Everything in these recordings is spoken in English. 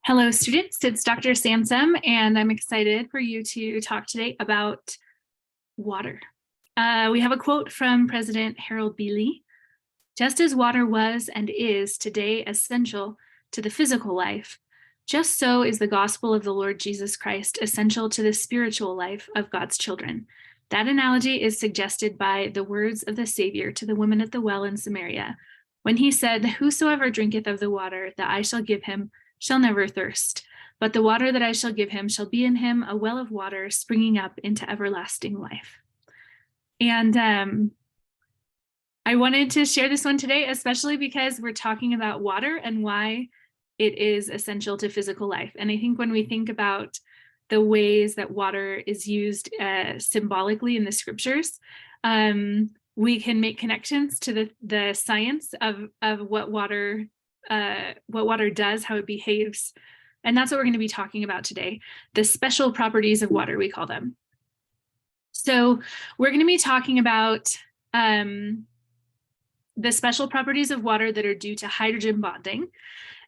Hello, students. It's Dr. Sansom, and I'm excited for you to talk today about water. We have a quote from President Harold B. Lee. Just as water was and is today essential to the physical life, just so is the gospel of the Lord Jesus Christ essential to the spiritual life of God's children. That analogy is suggested by the words of the Savior to the woman at the well in Samaria, when he said, "Whosoever drinketh of the water that I shall give him shall never thirst, but the water that I shall give him shall be in him a well of water springing up into everlasting life." And I wanted to share this one today, especially because we're talking about water and why it is essential to physical life. And I think when we think about the ways that water is used symbolically in the scriptures, we can make connections to the science of what water does, how it behaves. And that's what we're going to be talking about today. The special properties of water, we call them. So we're going to be talking about the special properties of water that are due to hydrogen bonding.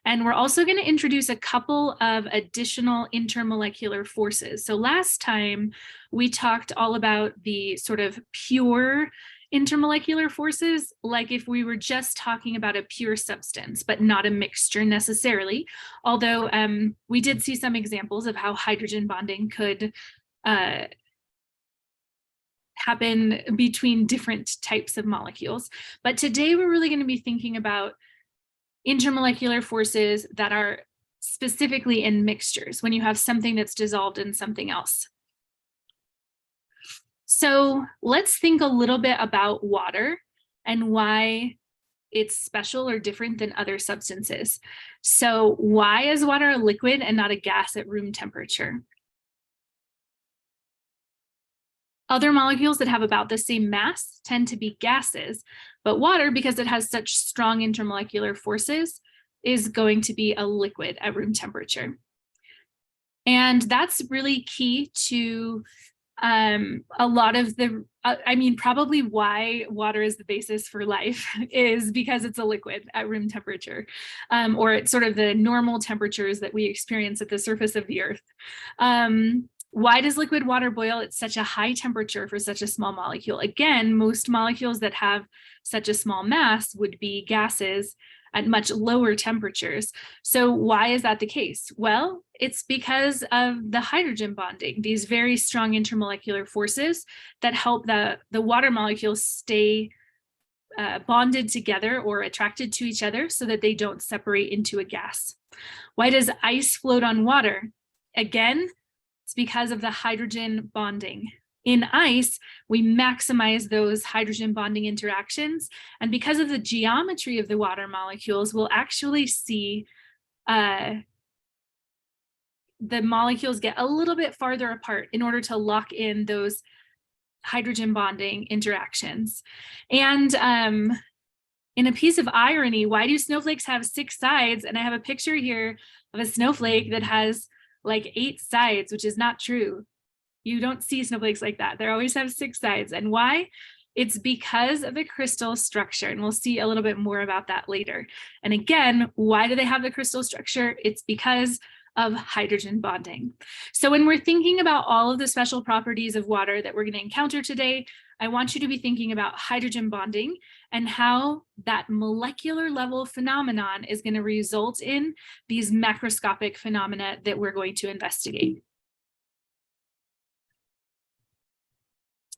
And we're also going to introduce a couple of additional intermolecular forces. So last time we talked all about the sort of pure intermolecular forces, like if we were just talking about a pure substance, but not a mixture necessarily. Although we did see some examples of how hydrogen bonding could happen between different types of molecules. But today we're really going to be thinking about intermolecular forces that are specifically in mixtures, when you have something that's dissolved in something else. So let's think a little bit about water and why it's special or different than other substances. So why is water a liquid and not a gas at room temperature? Other molecules that have about the same mass tend to be gases, but water, because it has such strong intermolecular forces, is going to be a liquid at room temperature. And that's really key to a lot of the, probably why water is the basis for life is because it's a liquid at room temperature, or at sort of the normal temperatures that we experience at the surface of the earth. Why does liquid water boil at such a high temperature for such a small molecule? Again, most molecules that have such a small mass would be gases at much lower temperatures. So why is that the case? Well, it's because of the hydrogen bonding, these very strong intermolecular forces that help the water molecules stay bonded together or attracted to each other so that they don't separate into a gas. Why does ice float on water? Again, it's because of the hydrogen bonding. In ice, we maximize those hydrogen bonding interactions. And because of the geometry of the water molecules, we'll actually see the molecules get a little bit farther apart in order to lock in those hydrogen bonding interactions. And in a piece of irony, why do snowflakes have 6 sides? And I have a picture here of a snowflake that has like 8 sides, which is not true. You don't see snowflakes like that. They always have 6 sides. And why? It's because of the crystal structure. And we'll see a little bit more about that later. And again, why do they have the crystal structure? It's because of hydrogen bonding. So when we're thinking about all of the special properties of water that we're going to encounter today, I want you to be thinking about hydrogen bonding and how that molecular level phenomenon is going to result in these macroscopic phenomena that we're going to investigate.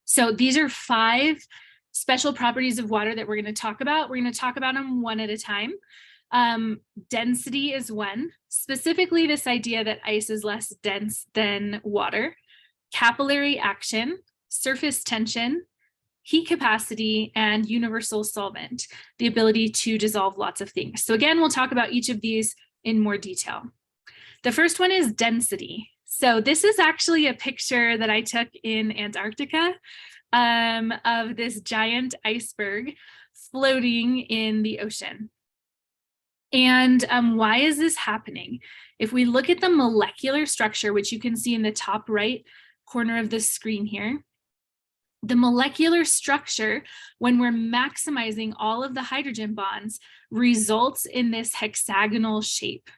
So these are 5 special properties of water that we're going to talk about. We're going to talk about them one at a time. Density is one, specifically this idea that ice is less dense than water. Capillary action, surface tension, heat capacity, and universal solvent, the ability to dissolve lots of things. So again, we'll talk about each of these in more detail. The first one is density. So this is actually a picture that I took in Antarctica of this giant iceberg floating in the ocean. And why is this happening? If we look at the molecular structure, which you can see in the top right corner of the screen here, the molecular structure, when we're maximizing all of the hydrogen bonds, results in this hexagonal shape.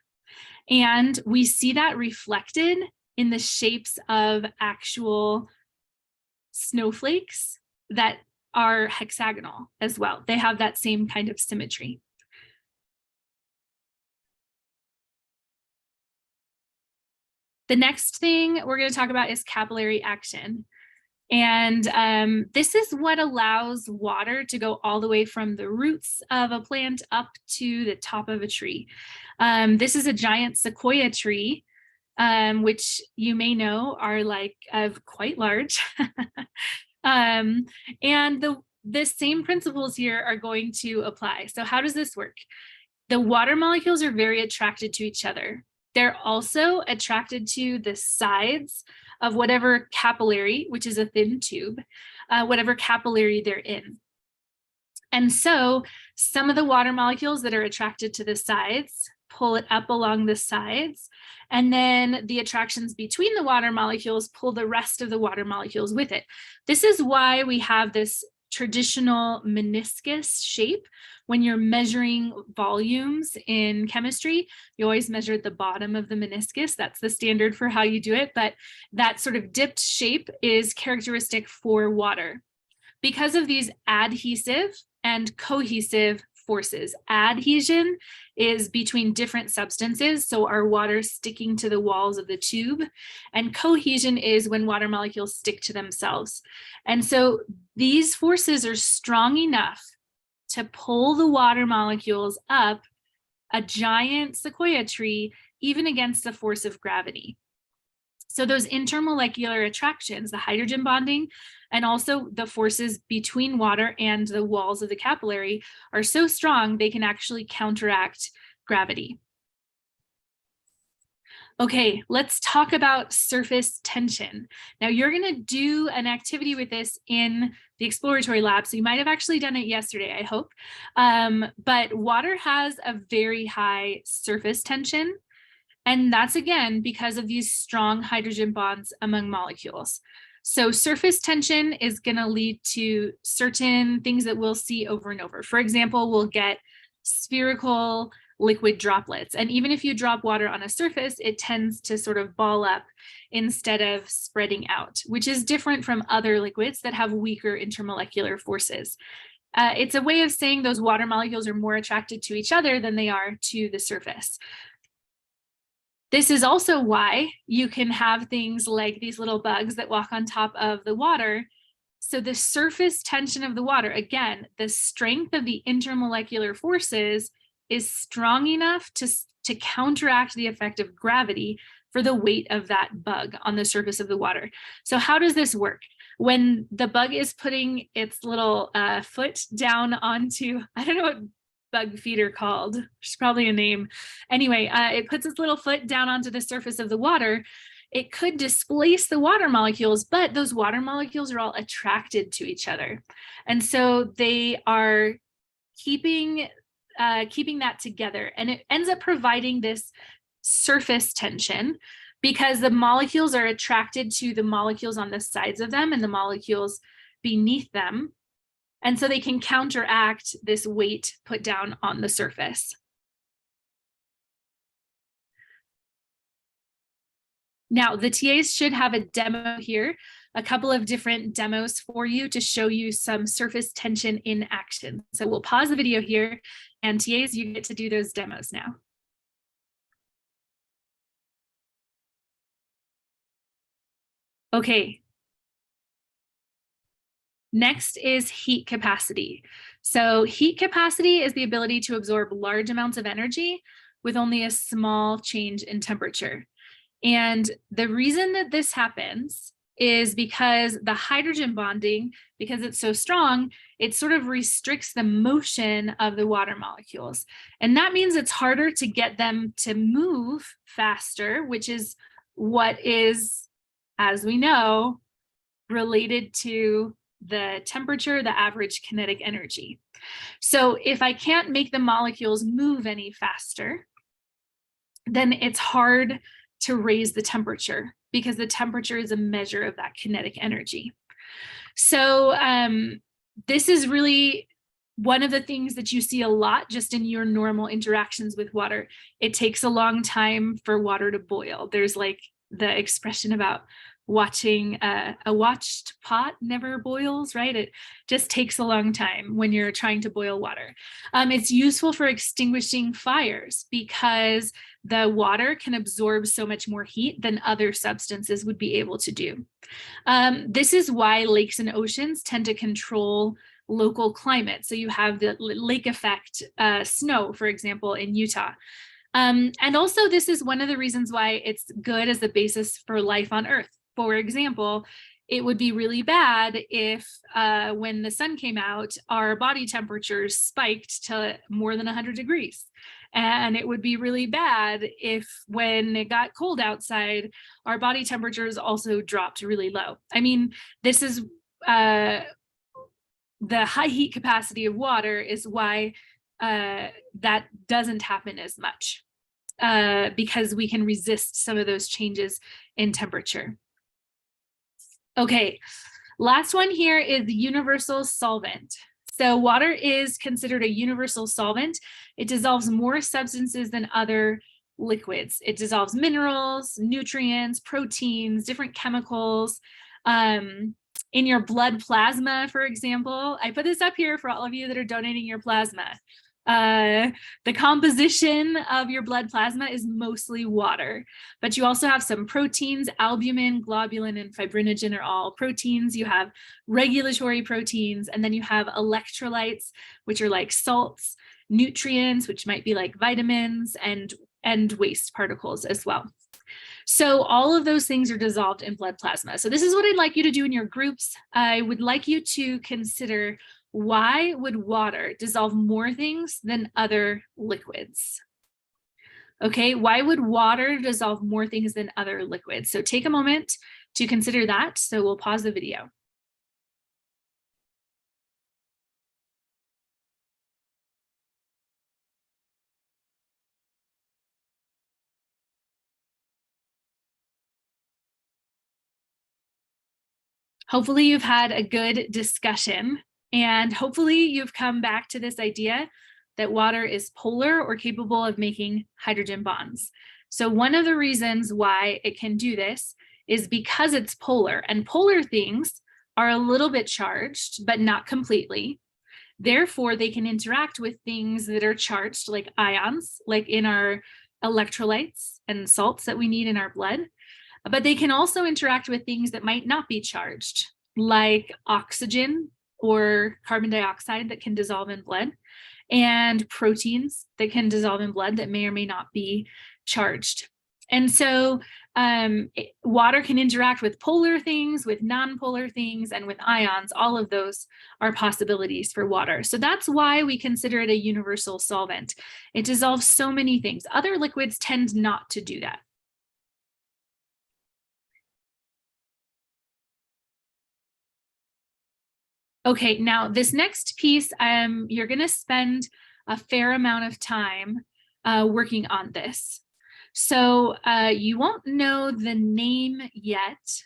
And we see that reflected in the shapes of actual snowflakes that are hexagonal as well. They have that same kind of symmetry. The next thing we're going to talk about is capillary action. And this is what allows water to go all the way from the roots of a plant up to the top of a tree. This is a giant sequoia tree, which you may know are like quite large. And the same principles here are going to apply. So how does this work? The water molecules are very attracted to each other. They're also attracted to the sides of whatever capillary, which is a thin tube, whatever capillary they're in. And so some of the water molecules that are attracted to the sides pull it up along the sides, and then the attractions between the water molecules pull the rest of the water molecules with it. This is why we have this traditional meniscus shape. When you're measuring volumes in chemistry, you always measure at the bottom of the meniscus. That's the standard for how you do it, but that sort of dipped shape is characteristic for water. Because of these adhesive and cohesive forces. Adhesion is between different substances, so our water sticking to the walls of the tube, and cohesion is when water molecules stick to themselves. And so these forces are strong enough to pull the water molecules up a giant sequoia tree, even against the force of gravity. So those intermolecular attractions, the hydrogen bonding, and also the forces between water and the walls of the capillary are so strong, they can actually counteract gravity. Okay, let's talk about surface tension. Now you're going to do an activity with this in the exploratory lab, so you might have actually done it yesterday, I hope. But water has a very high surface tension. And that's again because of these strong hydrogen bonds among molecules. So surface tension is going to lead to certain things that we'll see over and over. For example, we'll get spherical liquid droplets. And even if you drop water on a surface, it tends to sort of ball up instead of spreading out, which is different from other liquids that have weaker intermolecular forces. It's a way of saying those water molecules are more attracted to each other than they are to the surface. This is also why you can have things like these little bugs that walk on top of the water. So the surface tension of the water, again, the strength of the intermolecular forces is strong enough to counteract the effect of gravity for the weight of that bug on the surface of the water. So how does this work? When the bug is putting its little foot down onto, I don't know what bug feet are called. There's probably a name. Anyway, it puts its little foot down onto the surface of the water. It could displace the water molecules, but those water molecules are all attracted to each other. And so they are keeping that together. And it ends up providing this surface tension because the molecules are attracted to the molecules on the sides of them and the molecules beneath them. And so they can counteract this weight put down on the surface. Now, the TAs should have a demo here, a couple of different demos for you to show you some surface tension in action. So we'll pause the video here, and TAs, you get to do those demos now. Okay. Next is heat capacity. So heat capacity is the ability to absorb large amounts of energy with only a small change in temperature. And the reason that this happens is because the hydrogen bonding, because it's so strong, it sort of restricts the motion of the water molecules. And that means it's harder to get them to move faster, which is what is, as we know, related to the temperature, the average kinetic energy. So if I can't make the molecules move any faster, then it's hard to raise the temperature because the temperature is a measure of that kinetic energy. So this is really one of the things that you see a lot just in your normal interactions with water, it takes a long time for water to boil. There's like the expression about watching a watched pot never boils, right? It just takes a long time when you're trying to boil water. It's useful for extinguishing fires because the water can absorb so much more heat than other substances would be able to do. This is why lakes and oceans tend to control local climate. So you have the lake effect snow, for example, in Utah. And also this is one of the reasons why it's good as the basis for life on Earth. For example, it would be really bad if when the sun came out, our body temperatures spiked to more than 100 degrees. And it would be really bad if when it got cold outside, our body temperatures also dropped really low. I mean, this is the high heat capacity of water is why that doesn't happen as much because we can resist some of those changes in temperature. Okay, last one here is the universal solvent. So water is considered a universal solvent. It dissolves more substances than other liquids. It dissolves minerals, nutrients, proteins, different chemicals. In your blood plasma, for example, I put this up here for all of you that are donating your plasma. The composition of your blood plasma is mostly water, but you also have some proteins. Albumin, globulin, and fibrinogen are all proteins. You have regulatory proteins, and then you have electrolytes, which are like salts, nutrients, which might be like vitamins, and waste particles as well. So all of those things are dissolved in blood plasma. So this is what I'd like you to do in your groups. I would like you to consider, why would water dissolve more things than other liquids? Okay, why would water dissolve more things than other liquids? So take a moment to consider that. So we'll pause the video. Hopefully you've had a good discussion, and hopefully you've come back to this idea that water is polar or capable of making hydrogen bonds. So one of the reasons why it can do this is because it's polar, and polar things are a little bit charged, but not completely. Therefore, they can interact with things that are charged, like ions, like in our electrolytes and salts that we need in our blood. But they can also interact with things that might not be charged, like oxygen or carbon dioxide that can dissolve in blood, and proteins that can dissolve in blood that may or may not be charged. And so water can interact with polar things, with non-polar things, and with ions. All of those are possibilities for water. So that's why we consider it a universal solvent. It dissolves so many things. Other liquids tend not to do that. Okay, now this next piece, you're going to spend a fair amount of time working on this. So you won't know the name yet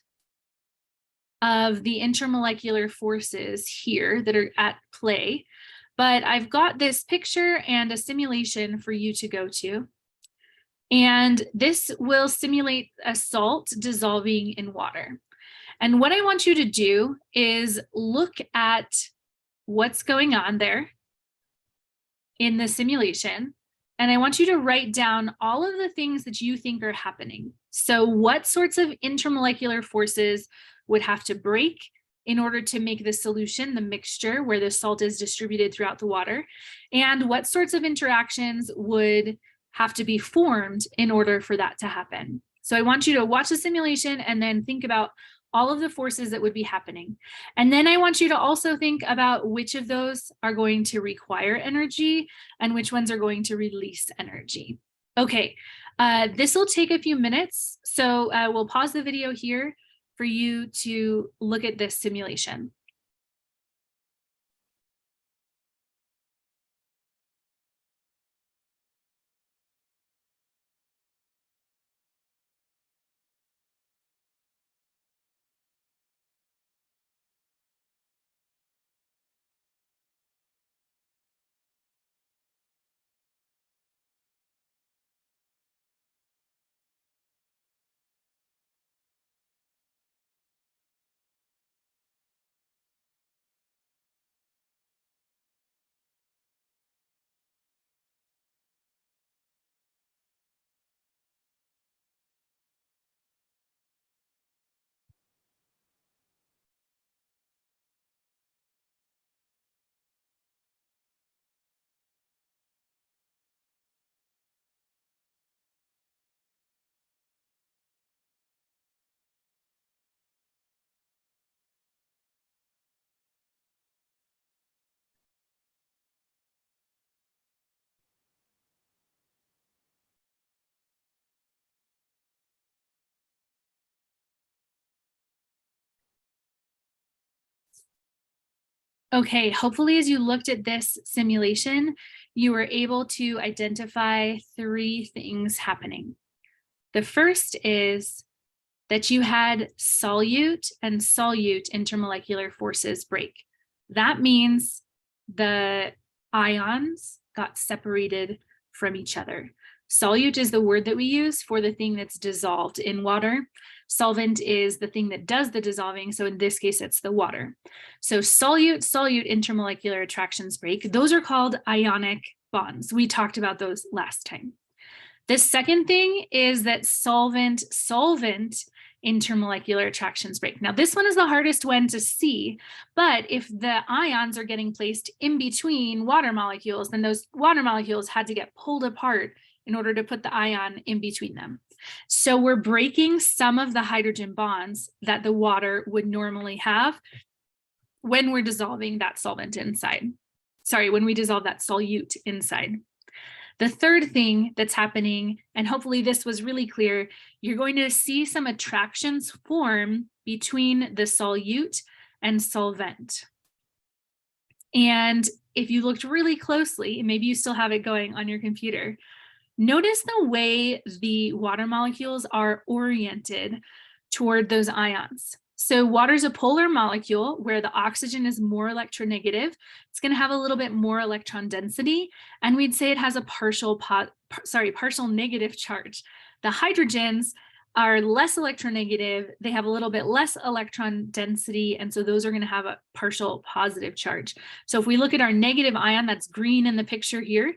of the intermolecular forces here that are at play, but I've got this picture and a simulation for you to go to. And this will simulate a salt dissolving in water. And what I want you to do is look at what's going on there in the simulation. And I want you to write down all of the things that you think are happening. So what sorts of intermolecular forces would have to break in order to make the solution, the mixture where the salt is distributed throughout the water? And what sorts of interactions would have to be formed in order for that to happen? So I want you to watch the simulation and then think about all of the forces that would be happening. And then I want you to also think about which of those are going to require energy and which ones are going to release energy. Okay, this will take a few minutes. So we'll pause the video here for you to look at this simulation. Okay, hopefully as you looked at this simulation, you were able to identify 3 things happening. The first is that you had solute and solute intermolecular forces break. That means the ions got separated from each other. Solute is the word that we use for the thing that's dissolved in water. Solvent is the thing that does the dissolving. So in this case, it's the water. So solute intermolecular attractions break. Those are called ionic bonds. We talked about those last time. The second thing is that solvent intermolecular attractions break. Now, this one is the hardest one to see, but if the ions are getting placed in between water molecules, then those water molecules had to get pulled apart in order to put the ion in between them. So we're breaking some of the hydrogen bonds that the water would normally have when we're dissolving that solvent inside. Sorry, when we dissolve that solute inside. The third thing that's happening, and hopefully this was really clear, you're going to see some attractions form between the solute and solvent. And if you looked really closely, maybe you still have it going on your computer, notice the way the water molecules are oriented toward those ions. So water is a polar molecule where the oxygen is more electronegative. It's going to have a little bit more electron density, and we'd say it has a partial negative charge. The hydrogens are less electronegative. They have a little bit less electron density, and so those are going to have a partial positive charge. So if we look at our negative ion, that's green in the picture here,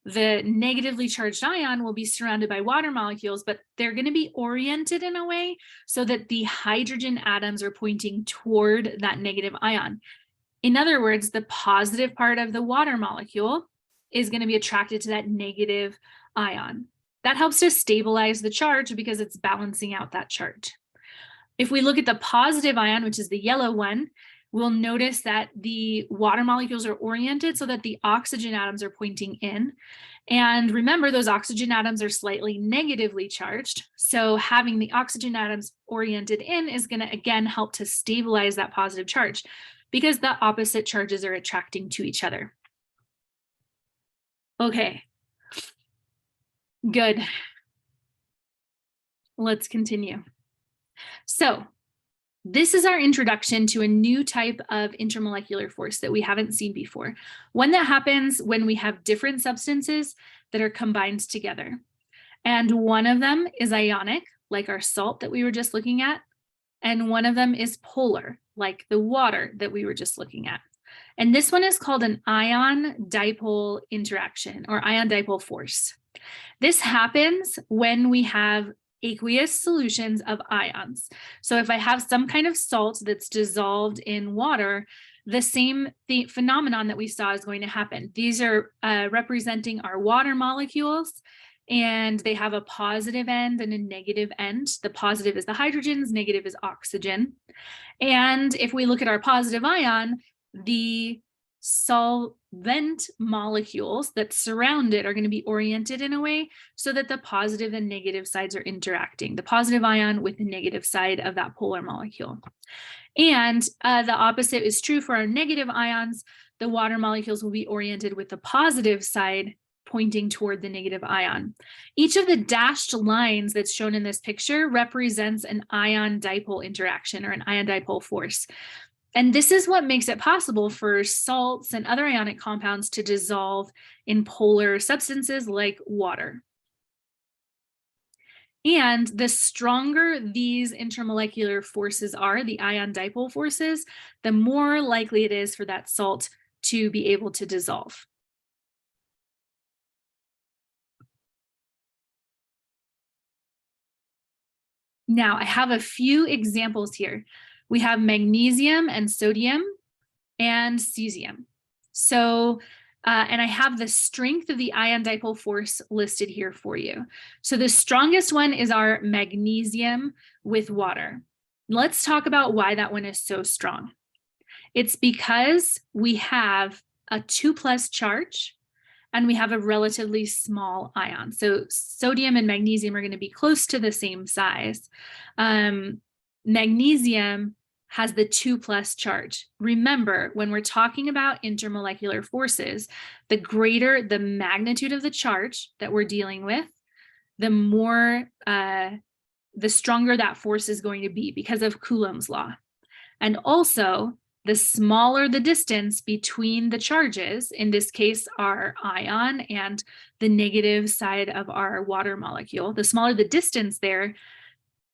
the negatively charged ion will be surrounded by water molecules, but they're going to be oriented in a way so that the hydrogen atoms are pointing toward that negative ion. In other words, the positive part of the water molecule is going to be attracted to that negative ion. That helps to stabilize the charge because it's balancing out that charge. If we look at the positive ion, which is the yellow one, we'll notice that the water molecules are oriented so that the oxygen atoms are pointing in. And remember, those oxygen atoms are slightly negatively charged. So having the oxygen atoms oriented in is going to, again, help to stabilize that positive charge because the opposite charges are attracting to each other. Okay, good. Let's continue. So this is our introduction to a new type of intermolecular force that we haven't seen before. One that happens when we have different substances that are combined together. And one of them is ionic, like our salt that we were just looking at. And one of them is polar, like the water that we were just looking at. And this one is called an ion-dipole interaction or ion-dipole force. This happens when we have aqueous solutions of ions. So if I have some kind of salt that's dissolved in water, the same phenomenon that we saw is going to happen. These are representing our water molecules, and they have a positive end and a negative end. The positive is the hydrogens, negative is oxygen. And if we look at our positive ion, the solvent molecules that surround it are going to be oriented in a way so that the positive and negative sides are interacting, the positive ion with the negative side of that polar molecule. And the opposite is true for our negative ions. The water molecules will be oriented with the positive side pointing toward the negative ion. Each of the dashed lines that's shown in this picture represents an ion-dipole interaction or an ion-dipole force. And this is what makes it possible for salts and other ionic compounds to dissolve in polar substances like water. And the stronger these intermolecular forces are, the ion-dipole forces, the more likely it is for that salt to be able to dissolve. Now, I have a few examples here. We have magnesium and sodium and cesium. So, and I have the strength of the ion-dipole force listed here for you. So the strongest one is our magnesium with water. Let's talk about why that one is so strong. It's because we have a 2+ charge and we have a relatively small ion. So sodium and magnesium are going to be close to the same size. Magnesium has the 2+ charge. Remember, when we're talking about intermolecular forces, the greater the magnitude of the charge that we're dealing with, the stronger that force is going to be because of Coulomb's law. And also, the smaller the distance between the charges, in this case, our ion and the negative side of our water molecule, the smaller the distance there,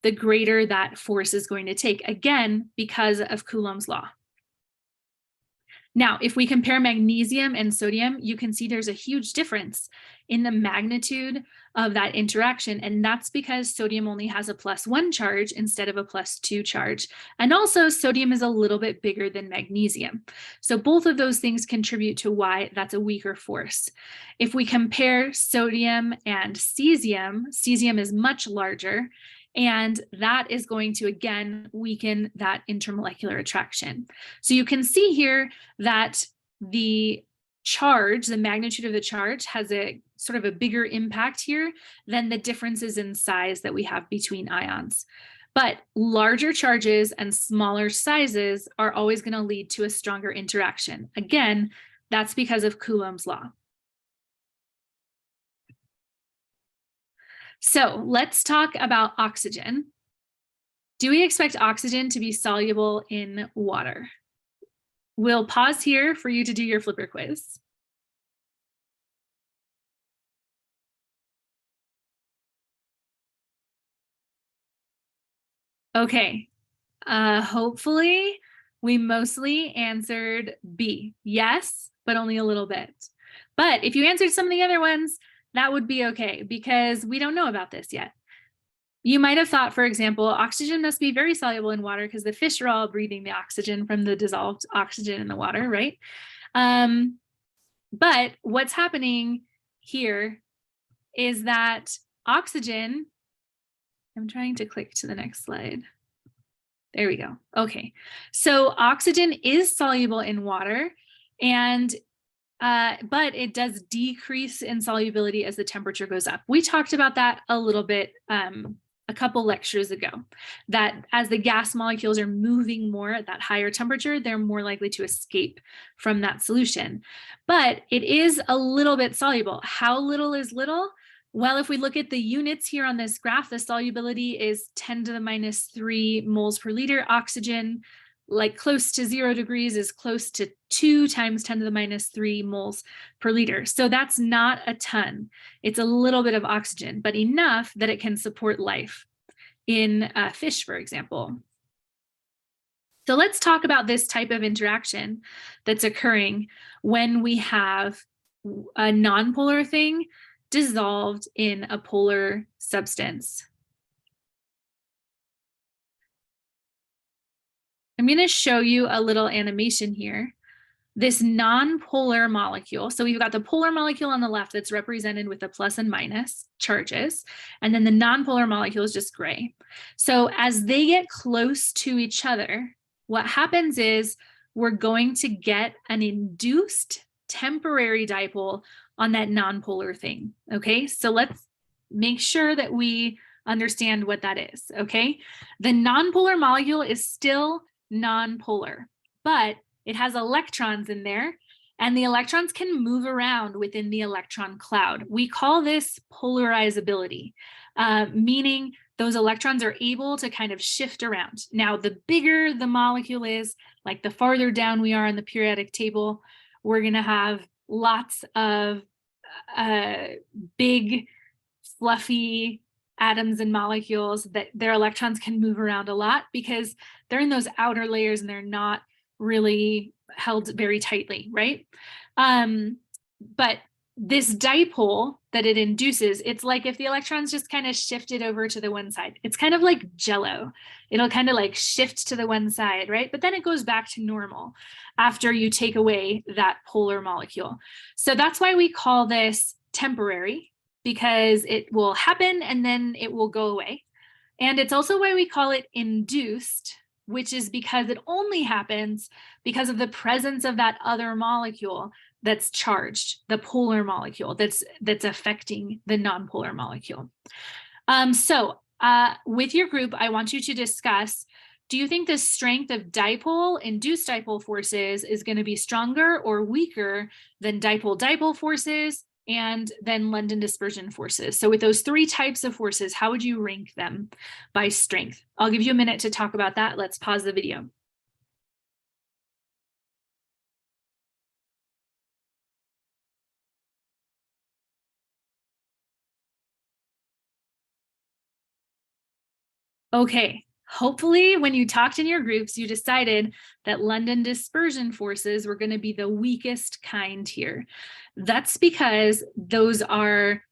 the greater that force is going to take, again, because of Coulomb's law. Now, if we compare magnesium and sodium, you can see there's a huge difference in the magnitude of that interaction. And that's because sodium only has a +1 charge instead of a +2 charge. And also sodium is a little bit bigger than magnesium. So both of those things contribute to why that's a weaker force. If we compare sodium and cesium, cesium is much larger, and that is going to, again, weaken that intermolecular attraction. So you can see here that the charge, the magnitude of the charge, has a sort of a bigger impact here than the differences in size that we have between ions. But larger charges and smaller sizes are always going to lead to a stronger interaction. Again, that's because of Coulomb's law. So let's talk about oxygen. Do we expect oxygen to be soluble in water? We'll pause here for you to do your flipper quiz. Okay, hopefully we mostly answered B. Yes, but only a little bit. But if you answered some of the other ones, that would be okay because we don't know about this yet. You might have thought, for example, oxygen must be very soluble in water because the fish are all breathing the oxygen from the dissolved oxygen in the water, right? But what's happening here is that oxygen, I'm trying to click to the next slide. There we go. Okay, so oxygen is soluble in water, and but it does decrease in solubility as the temperature goes up. We talked about that a little bit a couple lectures ago, that as the gas molecules are moving more at that higher temperature, they're more likely to escape from that solution. But it is a little bit soluble. How little is little? Well, if we look at the units here on this graph, the solubility is 10 to the -3 moles per liter. Oxygen, like close to 0 degrees, is close to 2 times 10 to the -3 moles per liter. So that's not a ton. It's a little bit of oxygen, but enough that it can support life in fish, for example. So let's talk about this type of interaction that's occurring when we have a nonpolar thing dissolved in a polar substance. I'm going to show you a little animation here. This nonpolar molecule, so we've got the polar molecule on the left that's represented with the plus and minus charges, and then the nonpolar molecule is just gray. So as they get close to each other, what happens is we're going to get an induced temporary dipole on that nonpolar thing, okay? So let's make sure that we understand what that is, okay? The nonpolar molecule is still nonpolar, but it has electrons in there, and the electrons can move around within the electron cloud. We call this polarizability, meaning those electrons are able to kind of shift around. Now, the bigger the molecule is, like the farther down we are in the periodic table, we're going to have lots of big, fluffy atoms and molecules that their electrons can move around a lot because they're in those outer layers and they're not really held very tightly, right? But this dipole that it induces, it's like if the electrons just kind of shifted over to the one side. It's kind of like Jello. It'll kind of like shift to the one side, right? But then it goes back to normal after you take away that polar molecule. So that's why we call this temporary, because it will happen and then it will go away. And it's also why we call it induced, which is because it only happens because of the presence of that other molecule that's charged, the polar molecule that's affecting the nonpolar molecule. So with your group, I want you to discuss do you think the strength of dipole-induced dipole forces is going to be stronger or weaker than dipole-dipole forces and then London dispersion forces? So with those three types of forces, how would you rank them by strength? I'll give you a minute to talk about that. Let's pause the video. Okay, hopefully when you talked in your groups, you decided that London dispersion forces were going to be the weakest kind here. That's because those are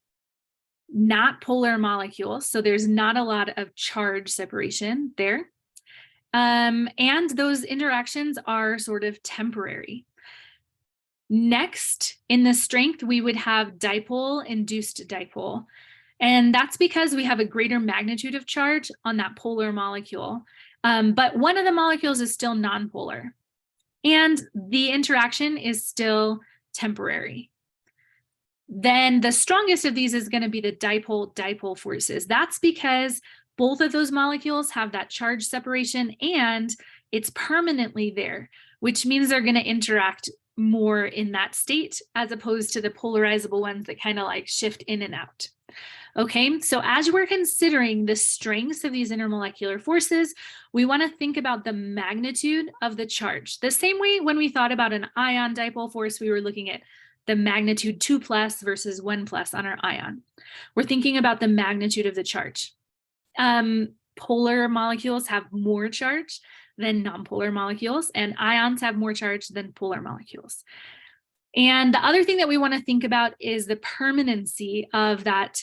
not polar molecules, so there's not a lot of charge separation there. And those interactions are sort of temporary. Next, in the strength, we would have dipole-induced dipole. And that's because we have a greater magnitude of charge on that polar molecule. But one of the molecules is still nonpolar. And the interaction is still temporary. Then the strongest of these is going to be the dipole-dipole forces. That's because both of those molecules have that charge separation and it's permanently there, which means they're going to interact more in that state as opposed to the polarizable ones that kind of like shift in and out. Okay, so as we're considering the strengths of these intermolecular forces, we want to think about the magnitude of the charge. The same way when we thought about an ion dipole force, we were looking at the magnitude 2 plus versus 1 plus on our ion. We're thinking about the magnitude of the charge. Polar molecules have more charge than nonpolar molecules, and ions have more charge than polar molecules. And the other thing that we want to think about is the permanency of that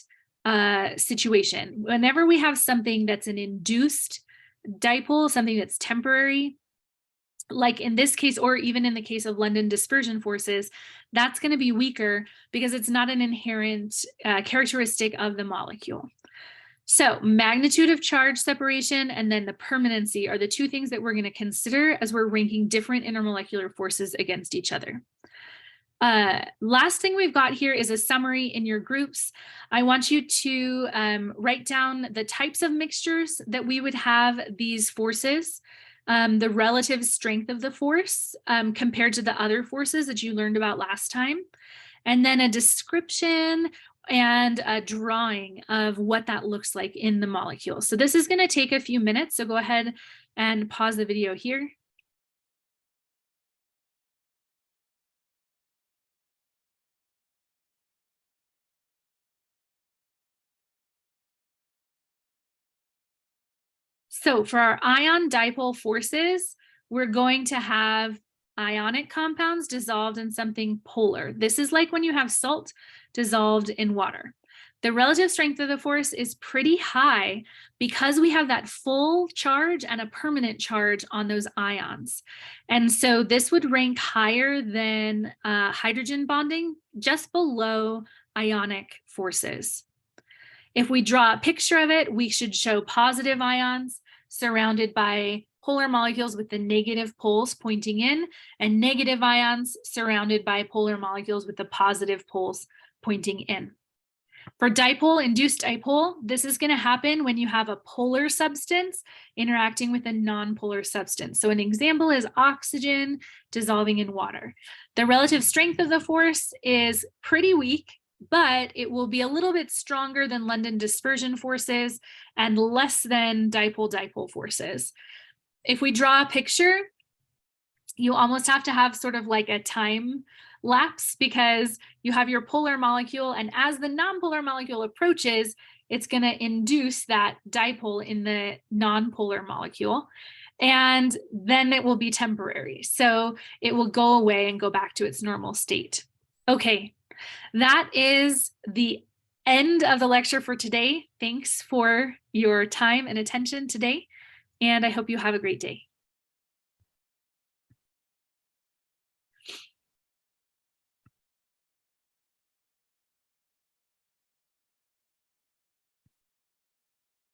situation. Whenever we have something that's an induced dipole, something that's temporary, like in this case, or even in the case of London dispersion forces, that's going to be weaker because it's not an inherent characteristic of the molecule. So magnitude of charge separation and then the permanency are the two things that we're going to consider as we're ranking different intermolecular forces against each other. Last thing we've got here is a summary in your groups. I want you to write down the types of mixtures that we would have these forces, the relative strength of the force compared to the other forces that you learned about last time, and then a description and a drawing of what that looks like in the molecule. So this is going to take a few minutes, so go ahead and pause the video here. So for our ion dipole forces, we're going to have ionic compounds dissolved in something polar. This is like when you have salt dissolved in water. The relative strength of the force is pretty high because we have that full charge and a permanent charge on those ions. And so this would rank higher than hydrogen bonding, just below ionic forces. If we draw a picture of it, we should show positive ions surrounded by polar molecules with the negative poles pointing in, and negative ions surrounded by polar molecules with the positive poles pointing in. For dipole-induced dipole, this is going to happen when you have a polar substance interacting with a non-polar substance. So an example is oxygen dissolving in water. The relative strength of the force is pretty weak, but it will be a little bit stronger than London dispersion forces and less than dipole-dipole forces. If we draw a picture, you almost have to have sort of like a time lapse because you have your polar molecule, and as the nonpolar molecule approaches, it's going to induce that dipole in the nonpolar molecule, and then it will be temporary. So it will go away and go back to its normal state. Okay, that is the end of the lecture for today. Thanks for your time and attention today, and I hope you have a great day.